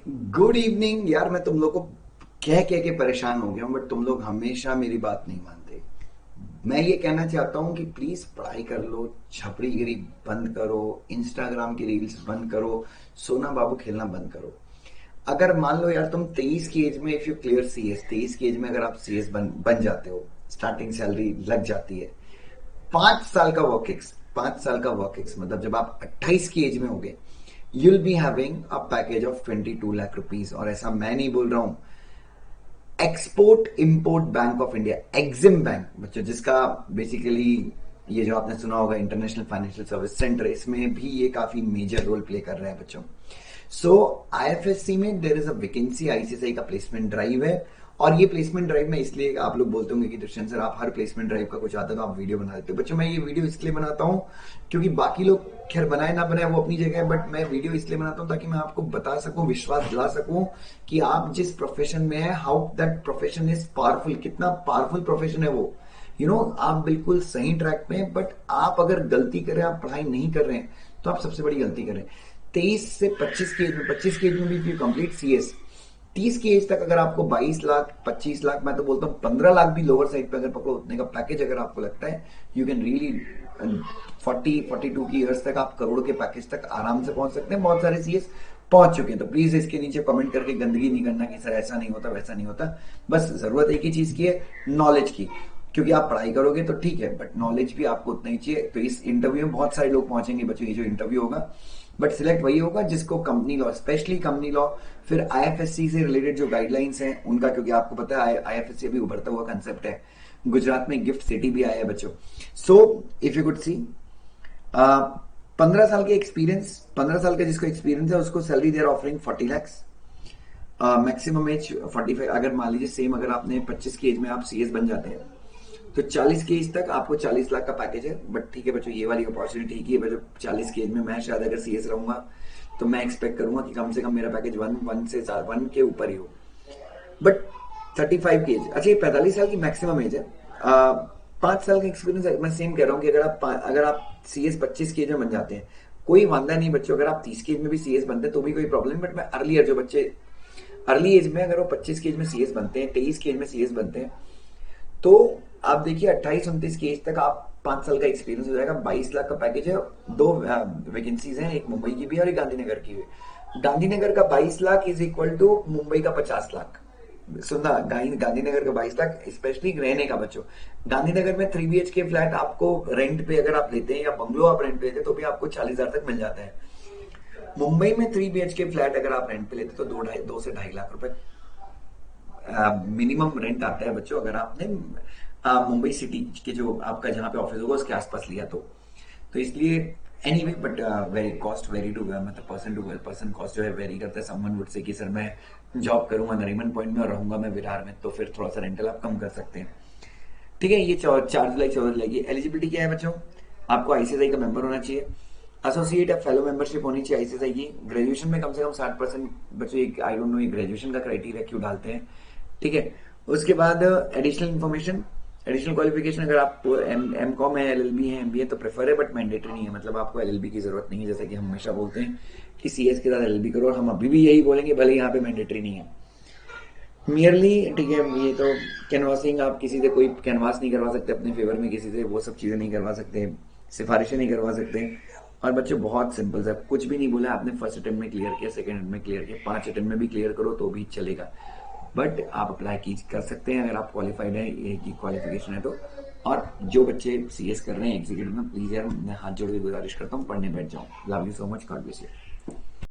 Good evening यार। मैं तुम लोग को कह कह के परेशान हो गया हूँ, बट तुम लोग हमेशा मेरी बात नहीं मानते। मैं ये कहना चाहता हूँ कि प्लीज पढ़ाई कर लो, छपड़ीगिरी बंद करो, इंस्टाग्राम की रील्स बंद करो, सोना बाबू खेलना बंद करो। अगर मान लो यार तुम 23 की एज में, इफ यू क्लियर सीएस, 23 की एज में अगर आप सीएस बन जाते हो, स्टार्टिंग सैलरी लग जाती है। 5 साल का वर्क एक्स 5 साल का वर्क एक्स मतलब जब आप 28 की एज में होगे, you'll be having a package of 22 lakh rupees. और ऐसा मैं नहीं बोल रहा हूं, export import bank of India, EXIM bank बच्चों, जिसका बेसिकली ये जो आपने सुना होगा इंटरनेशनल फाइनेंशियल सर्विस सेंटर, इसमें भी ये काफी मेजर रोल प्ले कर रहा है बच्चों। सो आईएफएससी में there is a vacancy, ICSI का प्लेसमेंट ड्राइव है। और ये प्लेसमेंट ड्राइव में इसलिए, आप लोग बोलते होंगे कि दुष्यंत सर आप हर प्लेसमेंट ड्राइव का कुछ आता है तो आप वीडियो बना देते हो। बच्चों मैं ये वीडियो इसलिए बनाता हूँ क्योंकि बाकी लोग खैर बनाए ना बनाए वो अपनी जगह है, बट मैं वीडियो इसलिए बनाता हूँ ताकि मैं आपको बता सकूं, विश्वास दिला सकूं कि आप जिस प्रोफेशन में है, how that profession is powerful, कितना पावरफुल प्रोफेशन है वो। आप बिल्कुल सही ट्रैक पे हैं, बट आप अगर गलती करें, आप पढ़ाई नहीं कर रहे हैं, तो आप सबसे बड़ी गलती करें। 23 से 25 की एज में, 25 की एज में भी कंप्लीट सीएस, 30 की एज तक अगर आपको 22 लाख, 25 लाख, मैं तो बोलता हूँ 15 लाख भी लोअर साइड पे अगर पकड़ो, उतने का पैकेज अगर आपको लगता है, यू कैन रियली 42 की ईयर्स तक आप करोड़ के पैकेज तक आराम से पहुंच सकते हैं। बहुत सारे सीएस पहुंच चुके हैं। तो प्लीज इसके नीचे कमेंट करके गंदगी नहीं करना कि सर ऐसा नहीं होता वैसा नहीं होता। बस जरूरत एक ही चीज की है, नॉलेज की। क्योंकि आप पढ़ाई करोगे तो ठीक है, बट नॉलेज भी आपको उतना ही चाहिए। तो इस इंटरव्यू में बहुत सारे लोग पहुंचेंगे बच्चों, ये जो इंटरव्यू होगा, बट सिलेक्ट वही होगा जिसको company law, specially company law, फिर आईएफएससी से रिलेटेड जो गाइडलाइंस हैं उनका, क्योंकि आपको पता है आईएफएससी अभी उभरता हुआ कंसेप्ट है। गुजरात में गिफ्ट सिटी भी आया है बच्चों। So if you could see, 15 साल के एक्सपीरियंस, 15 साल का जिसको एक्सपीरियंस है उसको सैलरी देर ऑफरिंग 40 lakhs। Maximum age 45। अगर मान लीजिए सेम, अगर आपने 25 की एज में आप सीएस बन जाते हैं तो 40 की एज तक आपको 40 लाख का पैकेज है। बट ठीक है बच्चों, ये वाली अपॉर्चुनिटी की है बच्चों, 40 की एज में मैं शायद अगर सीएस रहूंगा तो मैं एक्सपेक्ट करूंगा कि कम से कम मेरा पैकेज वन के ऊपर ही हो। बट 35 की एज, अच्छा ये 45 साल की मैक्सिमम एज है। 5 साल का एक्सपीरियंस मैं सेम कह रहा हूँ कि अगर आप सीएस 25 की एज में बन जाते हैं, कोई वादा नहीं बच्चों। अगर आप 30 की एज में भी सीएस बनते हैं तो भी कोई प्रॉब्लम नहीं। बट मैं अर्लियर, जो बच्चे अर्ली एज में, अगर वो 25 की एज में सीएस बनते हैं, 23 की एज में सीएस बनते हैं, तो आप देखिए 28-29 की एज तक आप 5 साल का एक्सपीरियंस हो जाएगा। 22 लाख का पैकेज है। दो वैकेंसीज हैं, एक मुंबई की भी है और एक गांधीनगर की भी। गांधीनगर का 22 lakh is equal to Mumbai का 50 लाख। सुनना, गांधीनगर का 22 लाख स्पेशली रहने का बच्चों। गांधीनगर में 3 BHK फ्लैट आपको रेंट पे अगर आप लेते हैं, या बंगलो आप रेंट पे लेते हैं, तो भी आपको 40,000 तक मिल जाता है। मुंबई में 3 BHK फ्लैट अगर आप रेंट पे लेते तो 2 से 2.5 लाख रुपए मिनिमम रेंट आता है बच्चों, अगर आपने मुंबई सिटी के जो आपका जहाँ पे ऑफिस होगा उसके आसपास लिया तो इसलिए anyway, but vary cost vary to, मतलब पर्सन टू पर्सन कॉस्ट जो है वेरी करता है। समवन वुड से कि सर मैं जॉब करूंगा नरीमन पॉइंट में और रहूंगा मैं विरार में, तो फिर थोड़ा सा रेंटल आप कम कर सकते हैं। ठीक है, ये 4 जुलाई 14 जुलाई की एलिजिबिलिटी क्या है बच्चों? आपको आईसीएसआई का मेंबर होना चाहिए, एसोसिएट या फेलो मेंबरशिप होनी चाहिए आईसीएसआई की, ग्रेजुएशन में कम से कम 60% बच्चों। आई डोंट नो ये ग्रेजुएशन का क्राइटेरिया क्यों डालते हैं। ठीक है, उसके बाद एडिशनल इन्फॉर्मेशन, एडिशनल क्वालिफिकेशन, अगर आप एम कॉम है, एलएलबी है, एमबीए, तो प्रेफर है, बट मैंडेटरी नहीं है। मतलब आपको एलएलबी की जरूरत नहीं है, जैसे कि हम हमेशा बोलते हैं कि सीएस के साथ एलएलबी करो, और हम अभी भी यही बोलेंगे भले यहाँ पे मैंडेटरी नहीं है। मियरली, ठीक है, ये तो कैनवासिंग, आप किसी से कोई कैनवास नहीं करवा सकते अपने फेवर में, किसी से वो सब चीजें नहीं करवा सकते, सिफारिशें नहीं करवा सकते। और बच्चे बहुत सिंपल है, कुछ भी नहीं बोला आपने, फर्स्ट अटेम्प्ट में क्लियर किया, सेकंड अटेम्प्ट में क्लियर किया, 5 अटेम्प्ट में भी क्लियर करो तो भी चलेगा। बट आप अप्लाई कर सकते हैं अगर आप क्वालिफाइड है, ये की क्वालिफिकेशन है तो। और जो बच्चे सीएस कर रहे हैं एग्जीक्यूटिव में, प्लीज यार मैं हाथ जोड़ के गुजारिश करता हूँ, पढ़ने बैठ जाओ। Love you so much, God bless you.